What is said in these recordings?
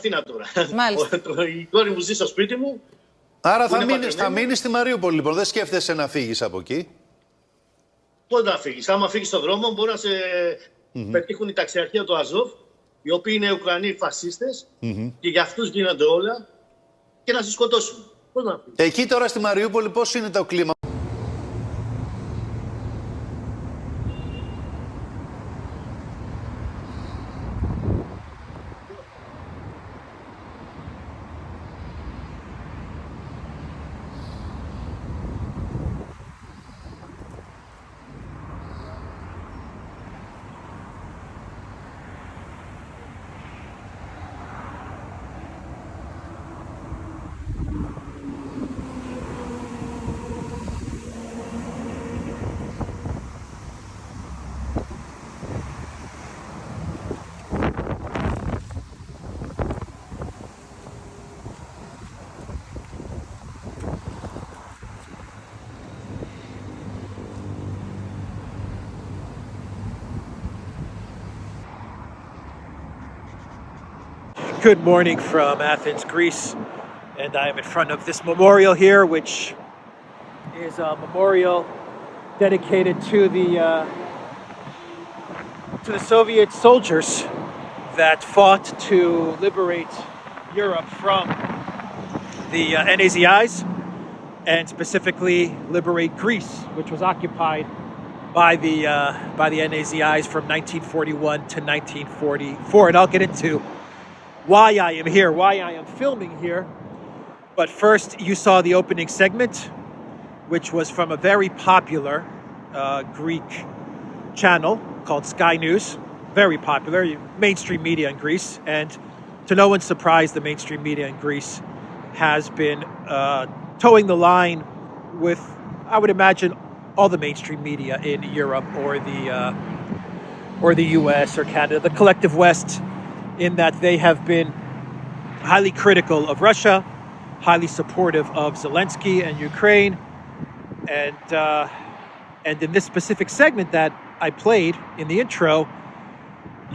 Αθήνα τώρα. Μάλιστα. Η κόρη μου ζει στο σπίτι μου. Άρα θα μείνεις στη Μαριούπολη, λοιπόν. Δεν σκέφτεσαι να φύγεις από εκεί. Πώς να φύγεις? Άμα φύγεις στον δρόμο, μπορεί να σε πετύχουν η ταξιαρχία του Αζόφ, οι οποίοι είναι Ουκρανοί φασίστες και για αυτούς γίνονται όλα και να σε σκοτώσουν. Πώς να φύγεις? Εκεί τώρα στη Μαριούπολη πώς είναι το κλίμα? Good morning from Athens, Greece, and I am in front of this memorial here, which is a memorial dedicated to the Soviet soldiers that fought to liberate Europe from the NAZIs, and specifically liberate Greece, which was occupied by the NAZIs from 1941 to 1944, and I'll get into why I am here, why I am filming here. But first, you saw the opening segment, which was from a very popular Greek channel called Sky News. Very popular, mainstream media in Greece. And to no one's surprise, the mainstream media in Greece has been towing the line with, I would imagine, all the mainstream media in Europe or the US or Canada, the collective West, in that they have been highly critical of Russia, highly supportive of Zelensky and Ukraine. And in this specific segment that I played in the intro,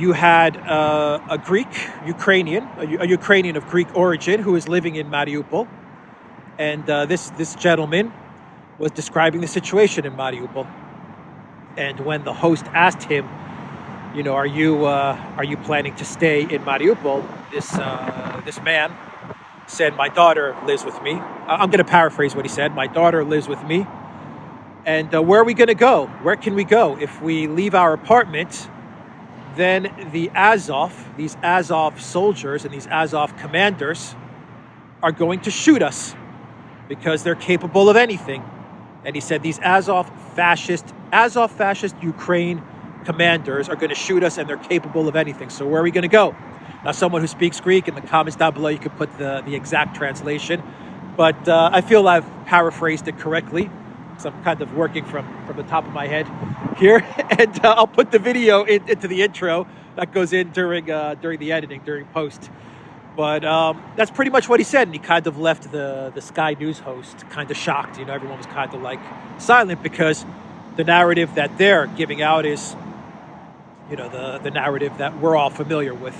you had a Greek Ukrainian, a Ukrainian of Greek origin who is living in Mariupol. And this gentleman was describing the situation in Mariupol. And when the host asked him, you know, are you planning to stay in Mariupol? This man said, my daughter lives with me. I'm going to paraphrase what he said. My daughter lives with me. And where are we going to go? Where can we go? If we leave our apartment, then these Azov soldiers and these Azov commanders are going to shoot us because they're capable of anything. And he said these Azov fascist Ukraine commanders are going to shoot us and they're capable of anything. So where are we going to go? Now, someone who speaks Greek, in the comments down below, you can put the exact translation. But I feel I've paraphrased it correctly. So I'm kind of working from the top of my head here. And I'll put the video into the intro that goes in during the editing, during post. But that's pretty much what he said. And he kind of left the Sky News host kind of shocked. You know, everyone was kind of like silent because the narrative that they're giving out is, you know, the narrative that we're all familiar with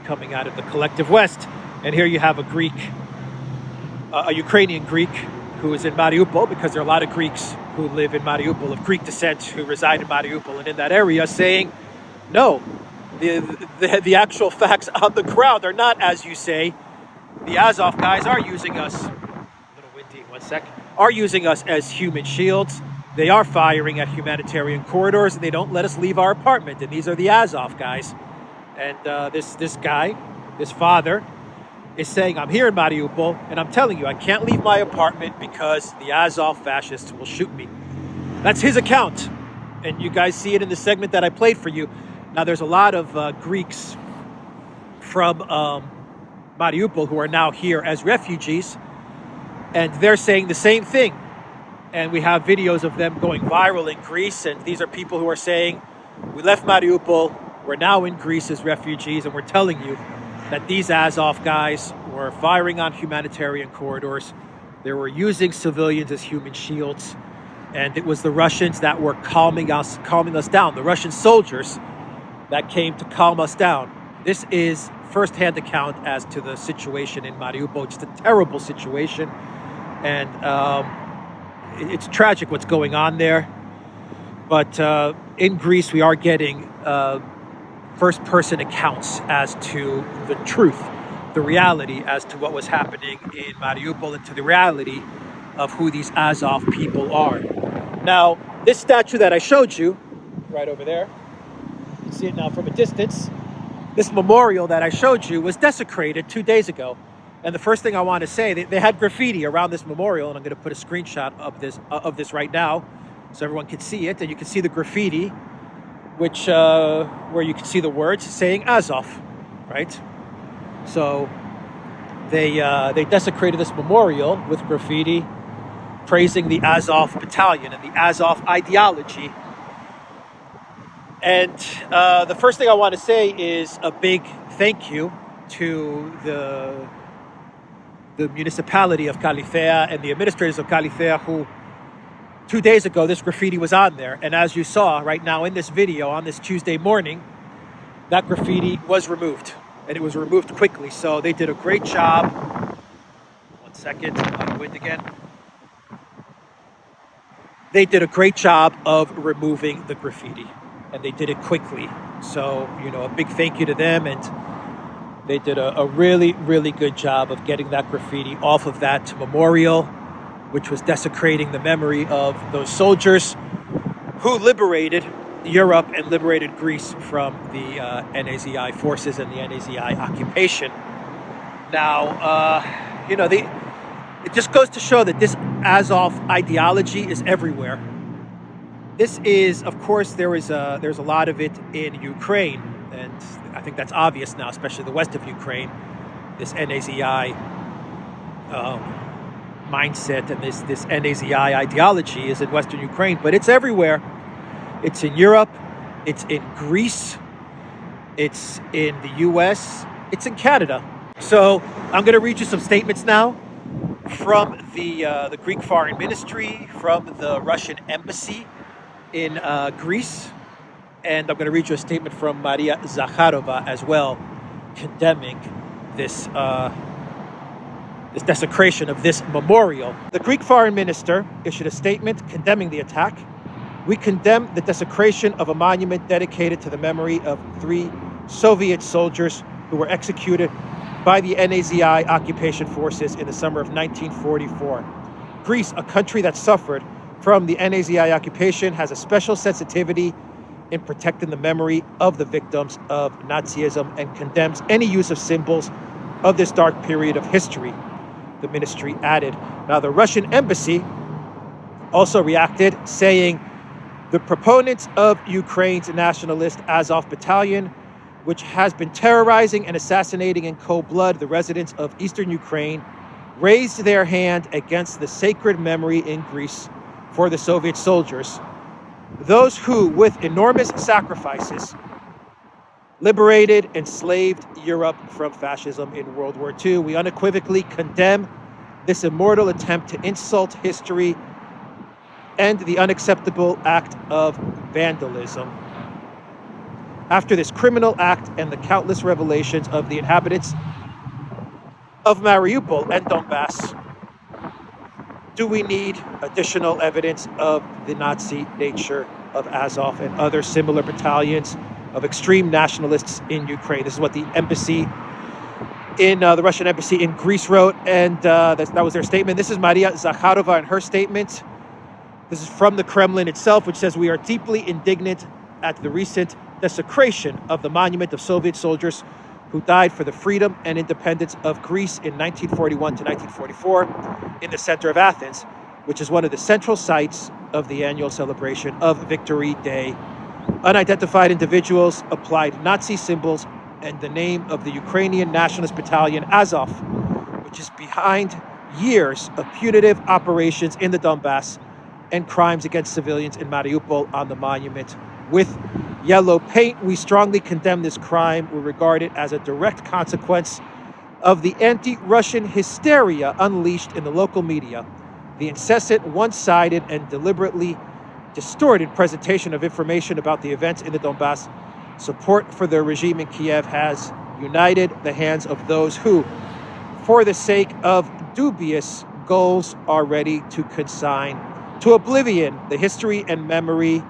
coming out of the collective West. And here you have a Ukrainian Greek who is in Mariupol, because there are a lot of Greeks who live in Mariupol of Greek descent who reside in Mariupol and in that area, saying, no, the actual facts on the ground are not as you say. The Azov guys are using us, a little windy, one sec, are using us as human shields. They are firing at humanitarian corridors, and they don't let us leave our apartment. And these are the Azov guys. And this guy, this father, is saying, I'm here in Mariupol, and I'm telling you, I can't leave my apartment because the Azov fascists will shoot me. That's his account. And you guys see it in the segment that I played for you. Now, there's a lot of Greeks from Mariupol who are now here as refugees, and they're saying the same thing. And we have videos of them going viral in Greece. And these are people who are saying, we left Mariupol, we're now in Greece as refugees, and we're telling you that these Azov guys were firing on humanitarian corridors. They were using civilians as human shields. And it was the Russians that were calming us down. The Russian soldiers that came to calm us down. This is first-hand account as to the situation in Mariupol. Just a terrible situation, and it's tragic what's going on there. But in Greece, we are getting first-person accounts as to the truth, the reality as to what was happening in Mariupol, and to the reality of who these Azov people are. Now, this statue that I showed you, right over there, you can see it now from a distance. This memorial that I showed you was desecrated 2 days ago. And the first thing I want to say, they had graffiti around this memorial, and I'm going to put a screenshot of this right now so everyone can see it. And you can see the graffiti, which where you can see the words saying Azov, right? So they desecrated this memorial with graffiti praising the Azov battalion and the Azov ideology. And the first thing I want to say is a big thank you to the municipality of Kalifea and the administrators of Kalifea, who 2 days ago this graffiti was on there. And as you saw right now in this video on this Tuesday morning, that graffiti was removed. And it was removed quickly. So they did a great job. 1 second, out of wind again. They did a great job of removing the graffiti. And they did it quickly. So, a big thank you to them. And they did a really, really good job of getting that graffiti off of that memorial, which was desecrating the memory of those soldiers who liberated Europe and liberated Greece from the NAZI forces and the NAZI occupation. Now, it just goes to show that this Azov ideology is everywhere. This is, of course, there's a lot of it in Ukraine, and I think that's obvious now, especially the west of Ukraine. This NAZI mindset and this NAZI ideology is in Western Ukraine, but it's everywhere. It's in Europe, it's in Greece, it's in the US, it's in Canada. So I'm going to read you some statements now from the Greek Foreign Ministry, from the Russian Embassy in Greece, and I'm going to read you a statement from Maria Zakharova as well, condemning this this desecration of this memorial. The Greek Foreign Minister issued a statement condemning the attack. We condemn the desecration of a monument dedicated to the memory of 3 Soviet soldiers who were executed by the NAZI occupation forces in the summer of 1944. Greece, a country that suffered from the NAZI occupation, has a special sensitivity in protecting the memory of the victims of Nazism and condemns any use of symbols of this dark period of history, the ministry added. Now, the Russian embassy also reacted, saying the proponents of Ukraine's nationalist Azov battalion, which has been terrorizing and assassinating in cold blood the residents of eastern Ukraine, raised their hand against the sacred memory in Greece for the Soviet soldiers, those who, with enormous sacrifices, liberated, enslaved Europe from fascism in World War II. We unequivocally condemn this immortal attempt to insult history and the unacceptable act of vandalism. After this criminal act and the countless revelations of the inhabitants of Mariupol and Donbass, do we need additional evidence of the Nazi nature of Azov and other similar battalions of extreme nationalists in Ukraine? This is what the embassy in the Russian embassy in Greece wrote, and that was their statement. This is Maria Zakharova and her statement. This is from the Kremlin itself, which says, we are deeply indignant at the recent desecration of the monument of Soviet soldiers who died for the freedom and independence of Greece in 1941 to 1944 in the center of Athens, which is one of the central sites of the annual celebration of Victory Day. Unidentified individuals applied Nazi symbols and the name of the Ukrainian nationalist battalion Azov, which is behind years of punitive operations in the Donbass and crimes against civilians in Mariupol on the monument with yellow paint. We strongly condemn this crime. We regard it as a direct consequence of the anti-Russian hysteria unleashed in the local media, the incessant, one-sided, and deliberately distorted presentation of information about the events in the Donbass, Support for the regime in Kiev has united the hands of those who, for the sake of dubious goals, are ready to consign to oblivion the history and memory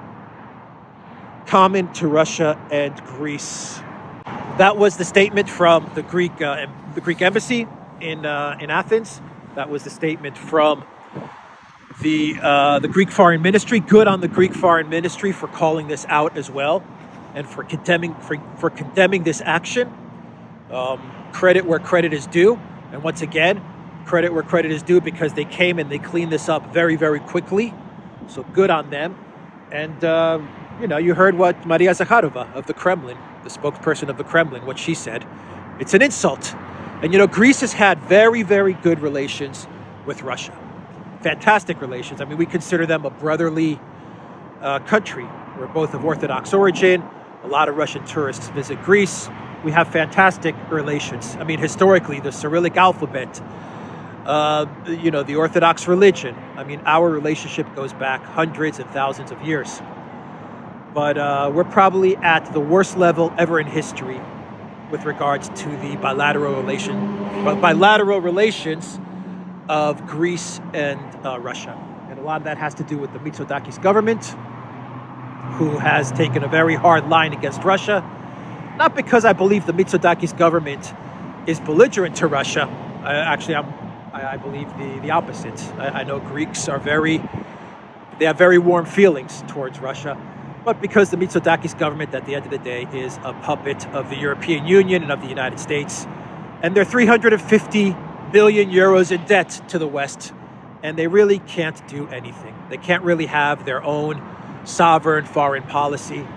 common to Russia and Greece. That was the statement from the Greek embassy in Athens. That was the statement from the Greek Foreign Ministry. Good on the Greek Foreign Ministry for calling this out as well, and for condemning this action. Credit where credit is due, and once again, credit where credit is due, because they came and they cleaned this up very, very quickly. So good on them. And you heard what Maria Zakharova of the Kremlin, the spokesperson of the Kremlin, what she said. It's an insult. And Greece has had very, very good relations with Russia. Fantastic relations. I mean, we consider them a brotherly country. We're both of Orthodox origin. A lot of Russian tourists visit Greece. We have fantastic relations. I mean, historically, the Cyrillic alphabet, the Orthodox religion. I mean, our relationship goes back hundreds and thousands of years. But we're probably at the worst level ever in history with regards to the bilateral relations of Greece and Russia. And a lot of that has to do with the Mitsotakis government, who has taken a very hard line against Russia. Not because I believe the Mitsotakis government is belligerent to Russia. I believe the opposite. I know Greeks they have very warm feelings towards Russia, but because the Mitsotakis government, at the end of the day, is a puppet of the European Union and of the United States, and they're 350 billion euros in debt to the West, and they really can't do anything. They can't really have their own sovereign foreign policy,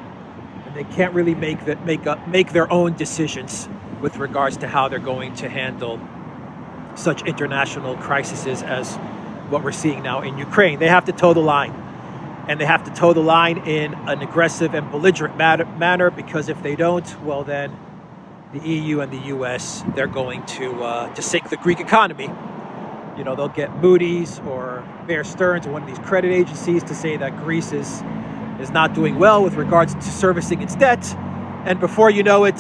and they can't really make their own decisions with regards to how they're going to handle such international crises as what we're seeing now in Ukraine. They have to toe the line, and they have to toe the line in an aggressive and belligerent manner, because if they don't, well then the EU and the US, they're going to sink the Greek economy. They'll get Moody's or Bear Stearns or one of these credit agencies to say that Greece is not doing well with regards to servicing its debt, and before you know it,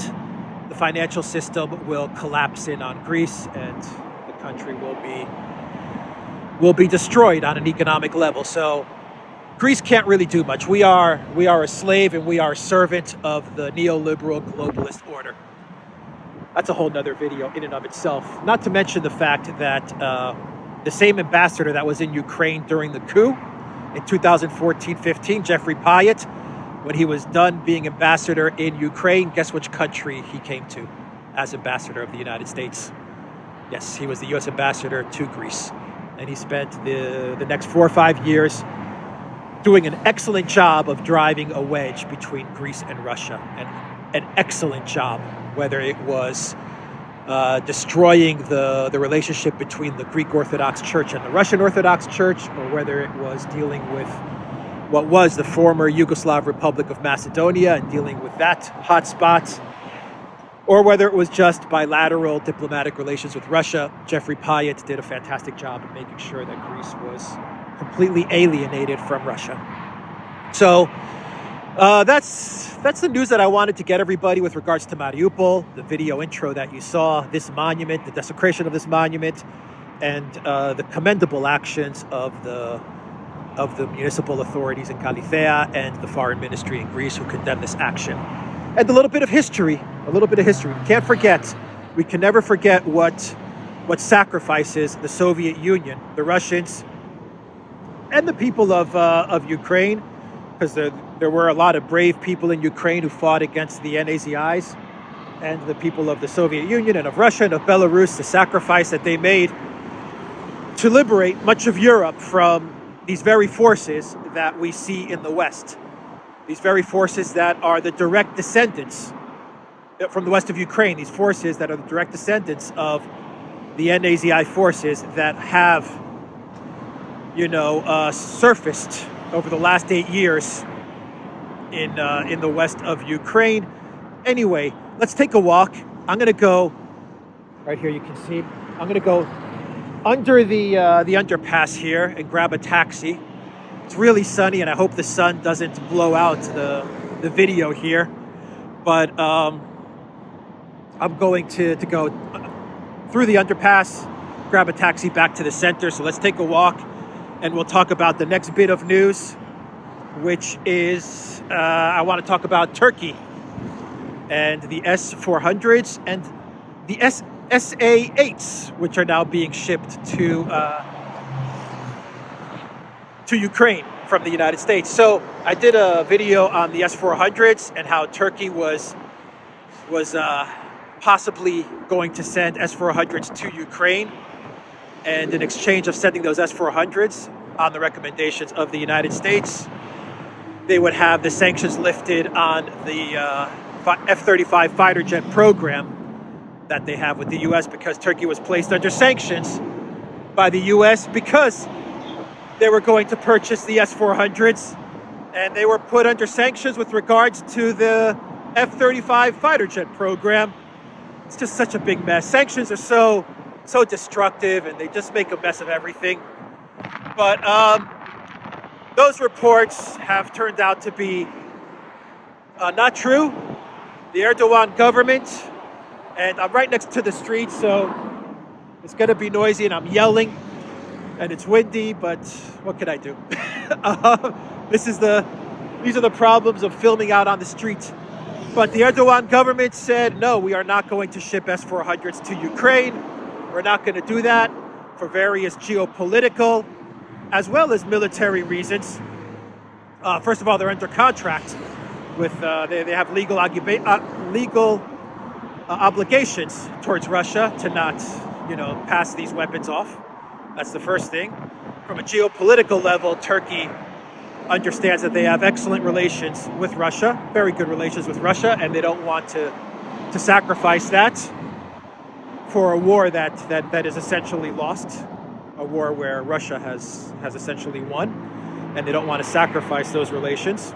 the financial system will collapse in on Greece, and the country will be destroyed on an economic level. So Greece can't really do much. We are a slave, and we are a servant of the neoliberal globalist order. That's a whole nother video in and of itself. Not to mention the fact that the same ambassador that was in Ukraine during the coup in 2014-15, Jeffrey Pyatt, when he was done being ambassador in Ukraine, guess which country he came to as ambassador of the United States? Yes, he was the U.S. ambassador to Greece. And he spent the next 4 or 5 years doing an excellent job of driving a wedge between Greece and Russia. And an excellent job, whether it was destroying the relationship between the Greek Orthodox Church and the Russian Orthodox Church, or whether it was dealing with what was the former Yugoslav Republic of Macedonia and dealing with that hotspot, or whether it was just bilateral diplomatic relations with Russia. Jeffrey Pyatt did a fantastic job of making sure that Greece was completely alienated from Russia. So that's the news that I wanted to get everybody with regards to Mariupol, the video intro that you saw, this monument, the desecration of this monument, and the commendable actions of the municipal authorities in Kalithea and the foreign ministry in Greece, who condemn this action. And a little bit of history. We can never forget what sacrifices the Soviet Union, the Russians, and the people of Ukraine, because there were a lot of brave people in Ukraine who fought against the NAZIs, and the people of the Soviet Union and of Russia and of Belarus, the sacrifice that they made to liberate much of Europe from these very forces that we see in the West. These very forces that are the direct descendants from the west of Ukraine, these forces that are the direct descendants of the NAZI forces that have, surfaced over the last 8 years in the west of Ukraine. Anyway, let's take a walk. I'm going to go right here. You can see. I'm going to go under the underpass here and grab a taxi. It's really sunny, and I hope the sun doesn't blow out the video here. But I'm going to go through the underpass, grab a taxi back to the center. So let's take a walk and we'll talk about the next bit of news, which is I want to talk about Turkey and the S-400s and the SA-8s, which are now being shipped to Ukraine from the United States. So I did a video on the S-400s and how Turkey was possibly going to send S-400s to Ukraine, and in exchange of sending those S-400s on the recommendations of the United States, they would have the sanctions lifted on the F-35 fighter jet program that they have with the U.S. because Turkey was placed under sanctions by the U.S. because they were going to purchase the S-400s, and they were put under sanctions with regards to the F-35 fighter jet program. It's just such a big mess. Sanctions are so destructive, and they just make a mess of everything. But those reports have turned out to be not true. The Erdogan government, and I'm right next to the street, so it's going to be noisy, and I'm yelling, and it's windy, but what can I do? These are the problems of filming out on the street. But the Erdogan government said, no, we are not going to ship S-400s to Ukraine. We're not going to do that for various geopolitical as well as military reasons. First of all, they're under contract with, they have legal obligations towards Russia to not, pass these weapons off. That's the first thing. From a geopolitical level, Turkey understands that they have excellent relations with Russia, very good relations with Russia, and they don't want to sacrifice that for a war that is essentially lost, a war where Russia has essentially won, and they don't want to sacrifice those relations.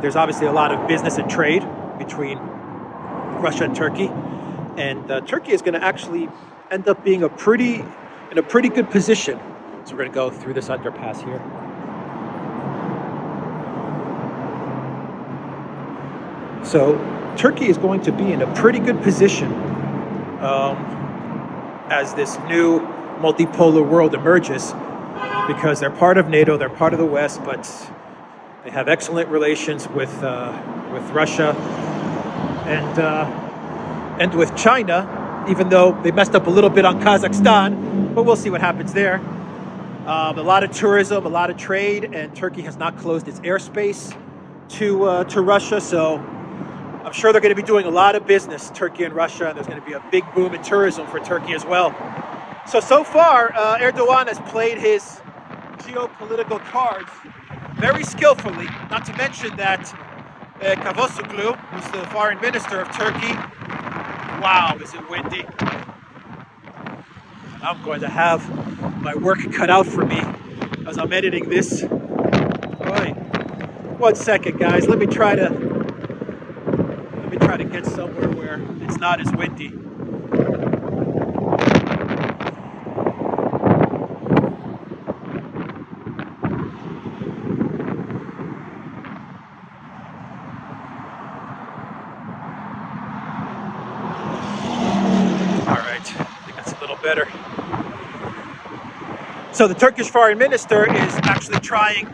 There's obviously a lot of business and trade between Russia and Turkey, and Turkey is going to actually end up being in a pretty good position. So we're going to go through this underpass here. So Turkey is going to be in a pretty good position as this new multipolar world emerges, because they're part of NATO, they're part of the West, but they have excellent relations with Russia and with China, even though they messed up a little bit on Kazakhstan, but we'll see what happens there. A lot of tourism, a lot of trade, and Turkey has not closed its airspace to Russia, so I'm sure they're going to be doing a lot of business, Turkey and Russia, and there's going to be a big boom in tourism for Turkey as well. So far, Erdogan has played his geopolitical cards very skillfully, not to mention that Cavusoglu, who's the foreign minister of Turkey, wow, is it windy. I'm going to have my work cut out for me as I'm editing this. Right. 1 second, guys. Let me try to get somewhere where it's not as windy. All right, I think that's a little better. So the Turkish foreign minister is actually trying.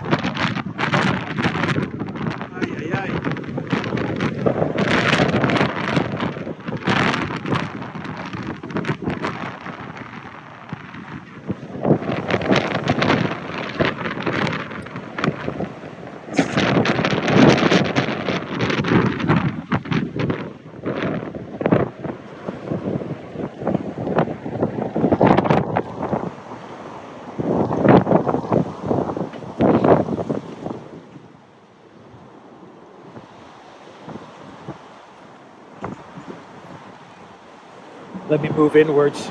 Let me move inwards.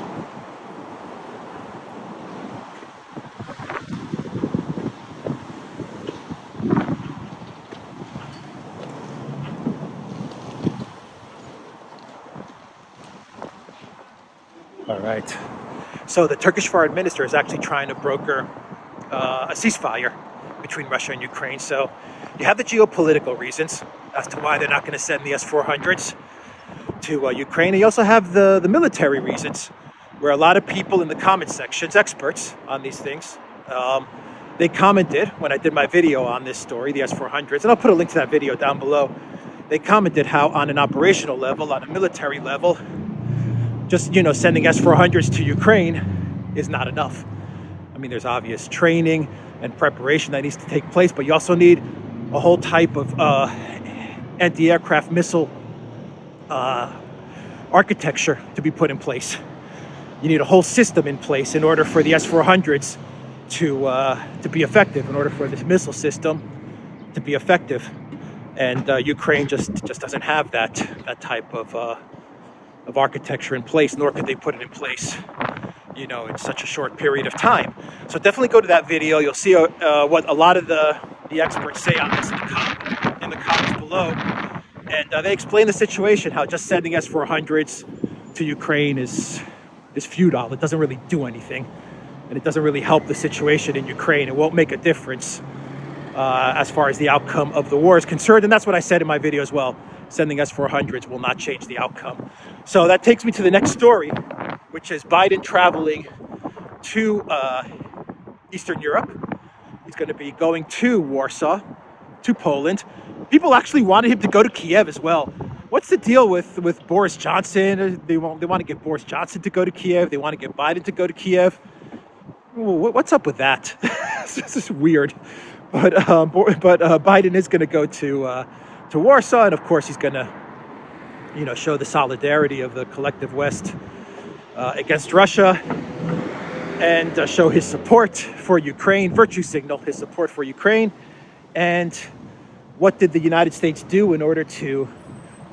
All right. So the Turkish foreign minister is actually trying to broker a ceasefire between Russia and Ukraine. So You have the geopolitical reasons as to why they're not going to send the S-400s to Ukraine. And you also have the military reasons, where a lot of people in the comment sections, experts on these things, they commented when I did my video on this story, the S-400s, and I'll put a link to that video down below. They commented how on an operational level, on a military level, just, sending S-400s to Ukraine is not enough. I mean, there's obvious training and preparation that needs to take place, but you also need a whole type of anti-aircraft missile architecture to be put in place. You need a whole system in place in order for the S-400s to be effective, in order for this missile system to be effective. And Ukraine just doesn't have that type of architecture in place, nor could they put it in place, in such a short period of time. So definitely go to that video. You'll see what a lot of the experts say on this in the comments below. And they explain the situation, how just sending S-400s to Ukraine is futile. It doesn't really do anything. And it doesn't really help the situation in Ukraine. It won't make a difference as far as the outcome of the war is concerned. And that's what I said in my video as well. Sending S-400s will not change the outcome. So that takes me to the next story, which is Biden traveling to Eastern Europe. He's going to be going to Warsaw, to Poland. People actually wanted him to go to Kiev as well. What's the deal with Boris Johnson? They want to get Boris Johnson to go to Kiev. They want to get Biden to go to Kiev. What's up with that? This is weird. But Biden is going to go to Warsaw, and of course he's going to, show the solidarity of the collective West against Russia, and show his support for Ukraine, virtue signal his support for Ukraine. And what did the United States do in order to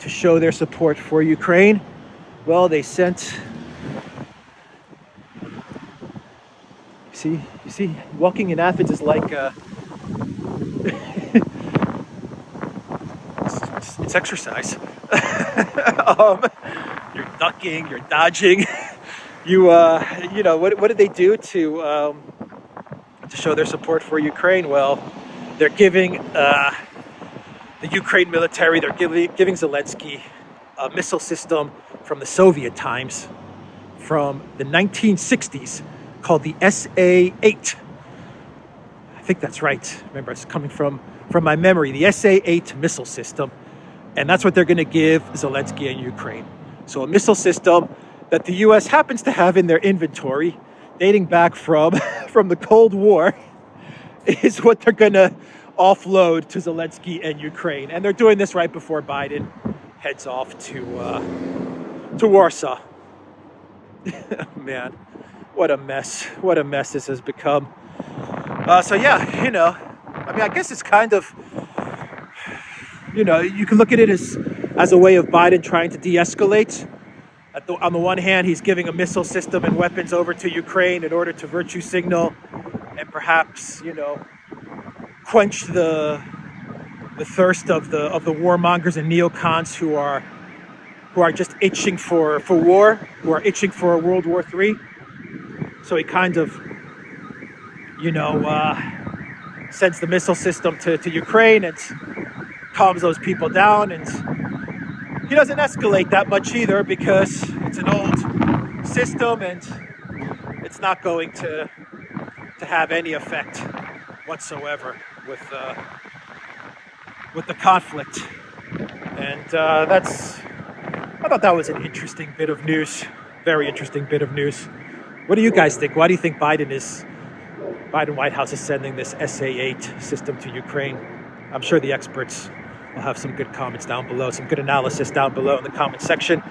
show their support for Ukraine? Well, they sent. You see, walking in Athens is like it's exercise. You're ducking, you're dodging. What did they do to show their support for Ukraine? Well, they're giving the Ukraine military, they're giving Zelensky a missile system from the Soviet times, from the 1960s, called the SA-8. I think that's right. Remember, it's coming from my memory, the SA-8 missile system. And that's what they're going to give Zelensky and Ukraine. So a missile system that the U.S. happens to have in their inventory, dating back from the Cold War, is what they're going to offload to Zelensky and Ukraine. And they're doing this right before Biden heads off to Warsaw. Man, what a mess. What a mess this has become. I guess it's kind of, you can look at it as a way of Biden trying to de-escalate. On the one hand, he's giving a missile system and weapons over to Ukraine in order to virtue signal and perhaps, quench the thirst of the warmongers and neocons who are just itching for war, who are itching for a World War III. So he kind of, sends the missile system to Ukraine and calms those people down, and he doesn't escalate that much either because it's an old system and it's not going to have any effect whatsoever with the conflict. And I thought that was an interesting bit of news, very interesting bit of news. What do you guys think? Why do you think Biden White House is sending this SA-8 system to Ukraine? I'm sure the experts will have some good comments down below, some good analysis down below in the comment section.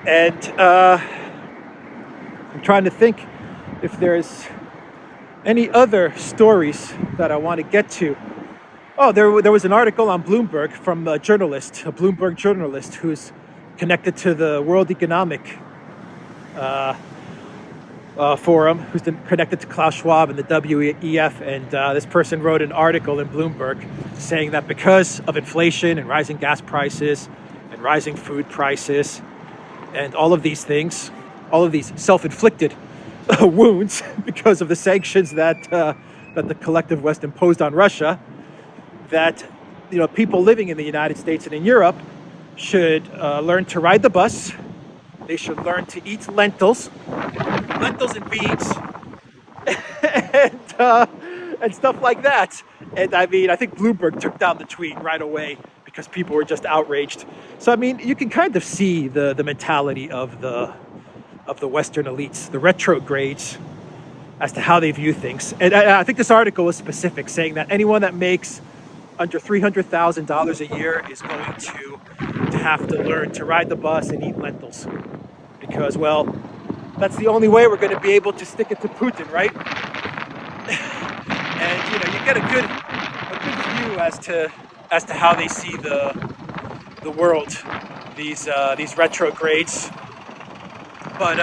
And I'm trying to think if there's any other stories that I want to get to. Oh, there was an article on Bloomberg from a Bloomberg journalist who's connected to the World Economic Forum, who's connected to Klaus Schwab and the WEF, and this person wrote an article in Bloomberg saying that because of inflation and rising gas prices and rising food prices and all of these things, all of these self-inflicted wounds because of the sanctions that the collective West imposed on Russia, that people living in the United States and in Europe should learn to ride the bus. They should learn to eat lentils and beans, and stuff like that. And I mean, I think Bloomberg took down the tweet right away because people were just outraged. So I mean, you can kind of see the mentality of the Western elites, the retrogrades, as to how they view things. And I think this article was specific, saying that anyone that makes under $300,000 a year is going to have to learn to ride the bus and eat lentils, because, well, that's the only way we're going to be able to stick it to Putin, right? And you get a good view as to how they see the world, these retrogrades. But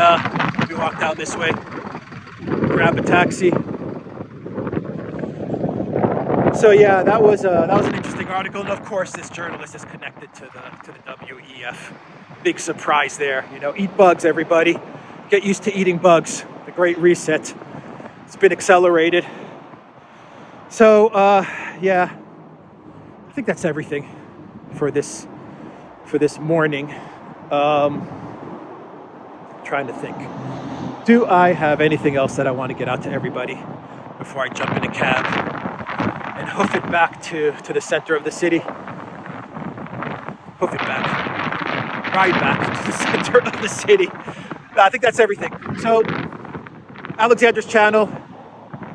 we walk down this way, grab a taxi. So yeah, that was an interesting article, and of course this journalist is connected to the WEF. Big surprise there. Eat bugs, everybody. Get used to eating bugs. The Great Reset. It's been accelerated. So yeah, I think that's everything for this morning. Trying to think. Do I have anything else that I want to get out to everybody before I jump in a cab and hoof it back to the center of the city? Hoof it back. Ride back to the center of the city. I think that's everything. So, Alexander's channel.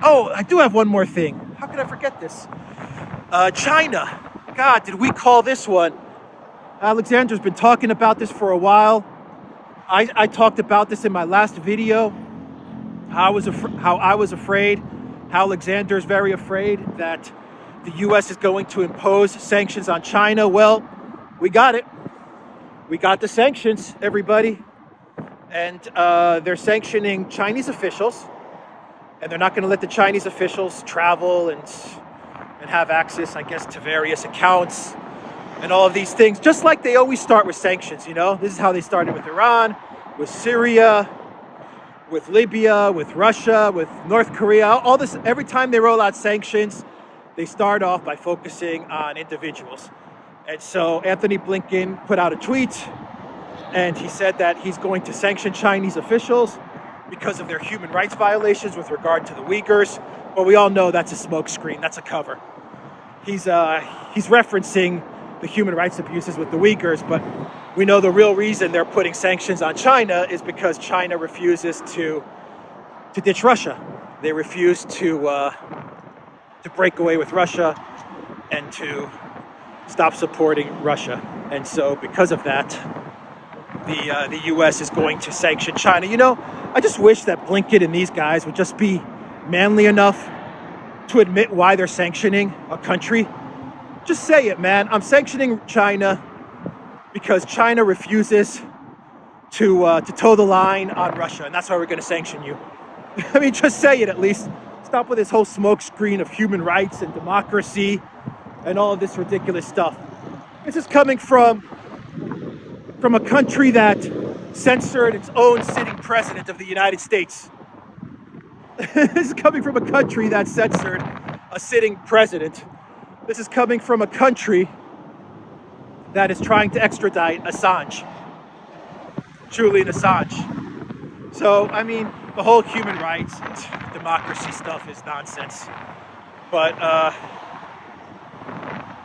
Oh, I do have one more thing. How could I forget this? China. God, did we call this one? Alexander's been talking about this for a while. I talked about this in my last video. How I was afraid. How Alexander's very afraid that the U.S. is going to impose sanctions on China. Well, we got it. We got the sanctions, everybody. And they're sanctioning Chinese officials. And they're not going to let the Chinese officials travel and have access, I guess, to various accounts and all of these things. Just like they always start with sanctions, This is how they started with Iran, with Syria, with Libya, with Russia, with North Korea. All this, every time they roll out sanctions, they start off by focusing on individuals. And so Anthony Blinken put out a tweet, and he said that he's going to sanction Chinese officials because of their human rights violations with regard to the Uyghurs. But we all know that's a smokescreen. That's a cover. He's referencing the human rights abuses with the Uyghurs, but we know the real reason they're putting sanctions on China is because China refuses to ditch Russia. They refuse to break away with Russia and to stop supporting Russia. And so because of that, the U.S. is going to sanction China. I just wish that Blinken and these guys would just be manly enough to admit why they're sanctioning a country. Just say it, man. I'm sanctioning China because China refuses to toe the line on Russia, and that's why we're going to sanction you. I mean, just say it at least. Stop with this whole smokescreen of human rights and democracy and all of this ridiculous stuff. This is coming from a country that censored its own sitting president of the United States. This is coming from a country that censored a sitting president. This is coming from a country that is trying to extradite Assange, Julian Assange. So, I mean, the whole human rights and democracy stuff is nonsense. But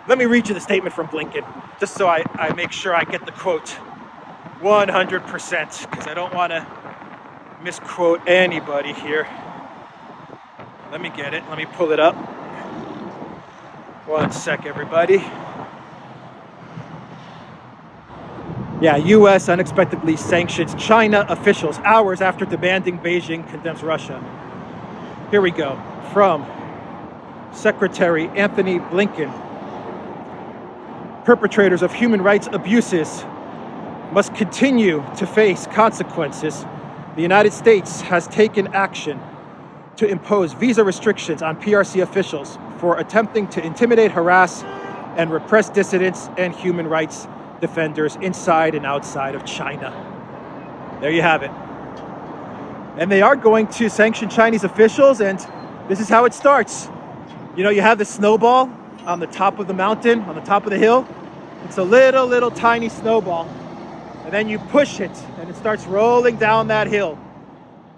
let me read you the statement from Blinken, just so I make sure I get the quote 100%, because I don't want to misquote anybody here. Let me get it. Let me pull it up. One sec, everybody. Yeah, U.S. unexpectedly sanctions China officials hours after demanding Beijing condemns Russia. Here we go. From Secretary Anthony Blinken. Perpetrators of human rights abuses must continue to face consequences. The United States has taken action to impose visa restrictions on PRC officials for attempting to intimidate, harass, and repress dissidents and human rights defenders inside and outside of China. There you have it. And they are going to sanction Chinese officials, and this is how it starts. You have the snowball, on the top of the mountain, on the top of the hill. It's a little tiny snowball. And then you push it and it starts rolling down that hill.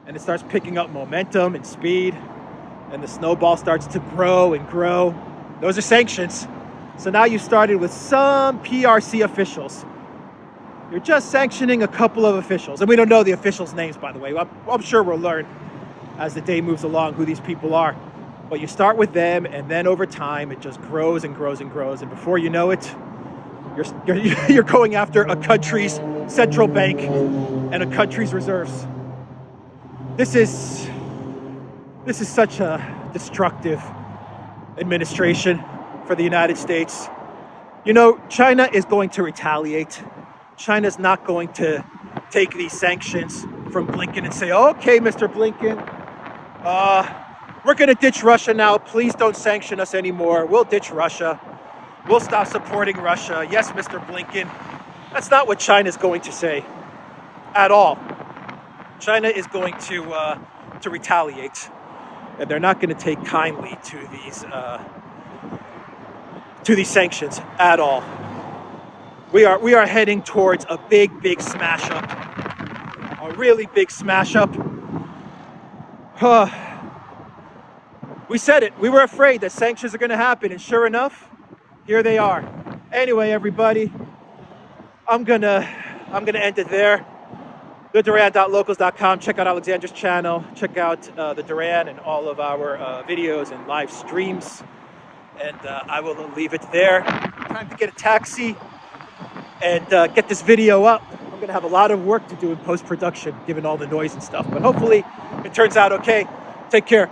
And it starts picking up momentum and speed. And the snowball starts to grow and grow. Those are sanctions. So now you started with some PRC officials. You're just sanctioning a couple of officials. And we don't know the officials' names, by the way. I'm sure we'll learn as the day moves along who these people are. But you start with them, and then over time, it just grows and grows and grows. And before you know it, you're going after a country's central bank and a country's reserves. This is such a destructive administration for the United States. You know, China is going to retaliate. China's not going to take these sanctions from Blinken and say, okay, Mr. Blinken, we're going to ditch Russia now. Please don't sanction us anymore. We'll ditch Russia. We'll stop supporting Russia. Yes, Mr. Blinken. That's not what China's going to say at all. China is going to retaliate, and they're not going to take kindly to these sanctions at all. We are heading towards a big smash up, a really big smash up. We said it. We were afraid that sanctions are going to happen, and sure enough, here they are. Anyway, everybody, I'm gonna end it there. TheDuran.locals.com. Check out Alexander's channel. Check out the Duran and all of our videos and live streams. And I will leave it there. Time to get a taxi and get this video up. I'm gonna have a lot of work to do in post-production, given all the noise and stuff. But hopefully, it turns out okay. Take care.